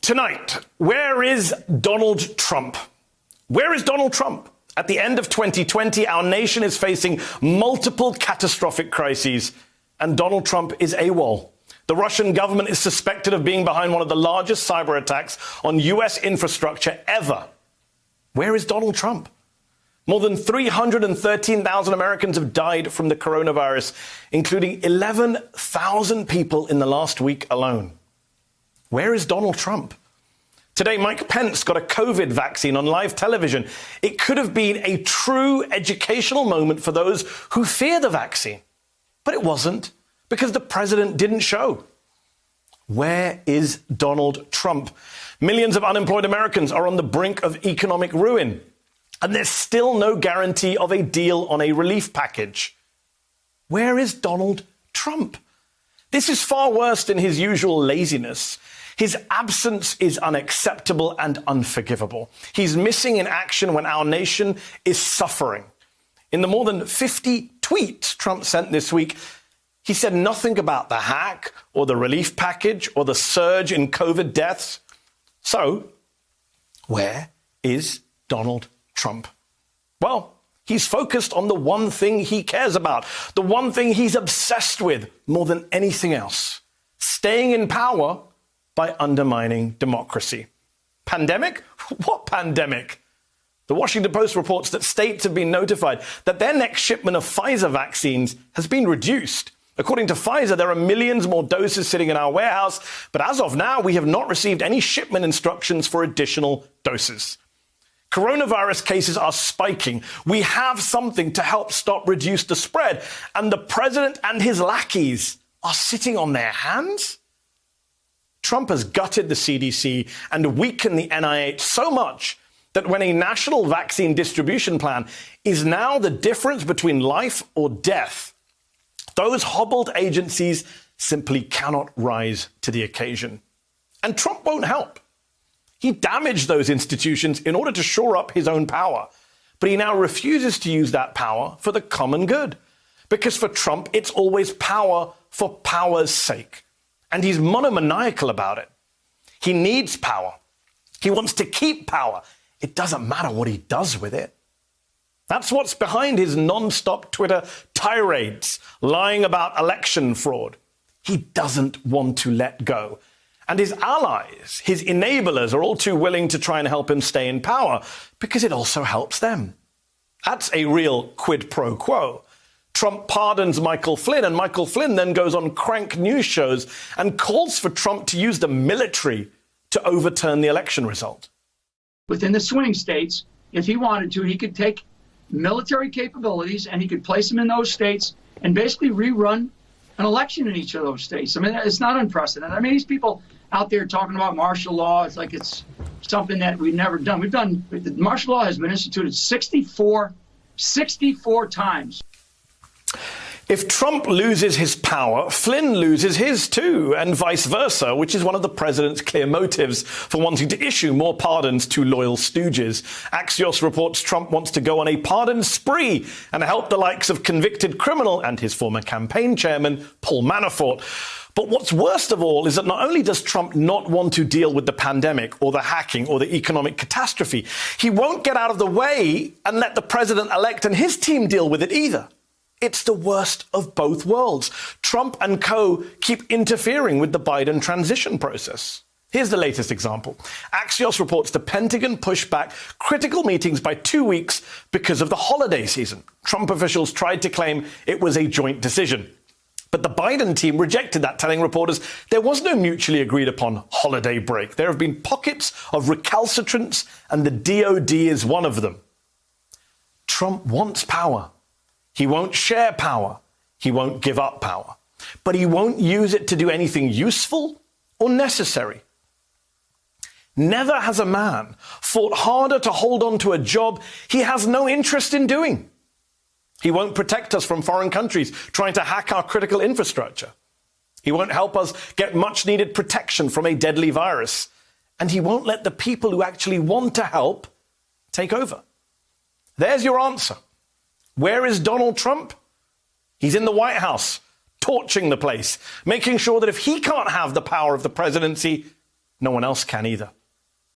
Tonight, where is Donald Trump? Where is Donald Trump? At the end of 2020, our nation is facing multiple catastrophic crises, and Donald Trump is AWOL. The Russian government is suspected of being behind one of the largest cyber attacks on U.S. infrastructure ever. Where is Donald Trump? More than 313,000 Americans have died from the coronavirus, including 11,000 people in the last week alone. Where is Donald Trump? Today, Mike Pence got a COVID vaccine on live television. It could have been a true educational moment for those who fear the vaccine. But it wasn't, because the president didn't show. Where is Donald Trump? Millions of unemployed Americans are on the brink of economic ruin, and there's still no guarantee of a deal on a relief package. Where is Donald Trump? This is far worse than his usual laziness. His absence is unacceptable and unforgivable. He's missing in action when our nation is suffering. In the more than 50 tweets Trump sent this week, he said nothing about the hack or the relief package or the surge in COVID deaths. So, where is Donald Trump? Well, he's focused on the one thing he cares about, the one thing he's obsessed with more than anything else: staying in power by undermining democracy. Pandemic? What pandemic? The Washington Post reports that states have been notified that their next shipment of Pfizer vaccines has been reduced. According to Pfizer, there are millions more doses sitting in our warehouse, but as of now, we have not received any shipment instructions for additional doses. Coronavirus cases are spiking. We have something to help reduce the spread, and the president and his lackeys are sitting on their hands? Trump has gutted the CDC and weakened the NIH so much that when a national vaccine distribution plan is now the difference between life or death, those hobbled agencies simply cannot rise to the occasion. And Trump won't help. He damaged those institutions in order to shore up his own power, but he now refuses to use that power for the common good. Because for Trump, it's always power for power's sake. And he's monomaniacal about it. He needs power. He wants to keep power. It doesn't matter what he does with it. That's what's behind his non-stop Twitter tirades, lying about election fraud. He doesn't want to let go. And his allies, his enablers, are all too willing to try and help him stay in power because it also helps them. That's a real quid pro quo. Trump pardons Michael Flynn, and Michael Flynn then goes on crank news shows and calls for Trump to use the military to overturn the election result. Within the swing states, if he wanted to, he could take military capabilities and he could place them in those states and basically rerun an election in each of those states. I mean, it's not unprecedented. I mean, these people out there talking about martial law, it's like it's something that we've never done. Martial law has been instituted 64 times. If Trump loses his power, Flynn loses his too, and vice versa, which is one of the president's clear motives for wanting to issue more pardons to loyal stooges. Axios reports Trump wants to go on a pardon spree and help the likes of convicted criminal and his former campaign chairman, Paul Manafort. But what's worst of all is that not only does Trump not want to deal with the pandemic or the hacking or the economic catastrophe, he won't get out of the way and let the president-elect and his team deal with it either. It's the worst of both worlds. Trump and co. keep interfering with the Biden transition process. Here's the latest example. Axios reports the Pentagon pushed back critical meetings by 2 weeks because of the holiday season. Trump officials tried to claim it was a joint decision. But the Biden team rejected that, telling reporters there was no mutually agreed upon holiday break. There have been pockets of recalcitrance, and the DOD is one of them. Trump wants power. He won't share power. He won't give up power. But he won't use it to do anything useful or necessary. Never has a man fought harder to hold on to a job he has no interest in doing. He won't protect us from foreign countries trying to hack our critical infrastructure. He won't help us get much needed protection from a deadly virus. And he won't let the people who actually want to help take over. There's your answer. Where is Donald Trump? He's in the White House, torching the place, making sure that if he can't have the power of the presidency, no one else can either.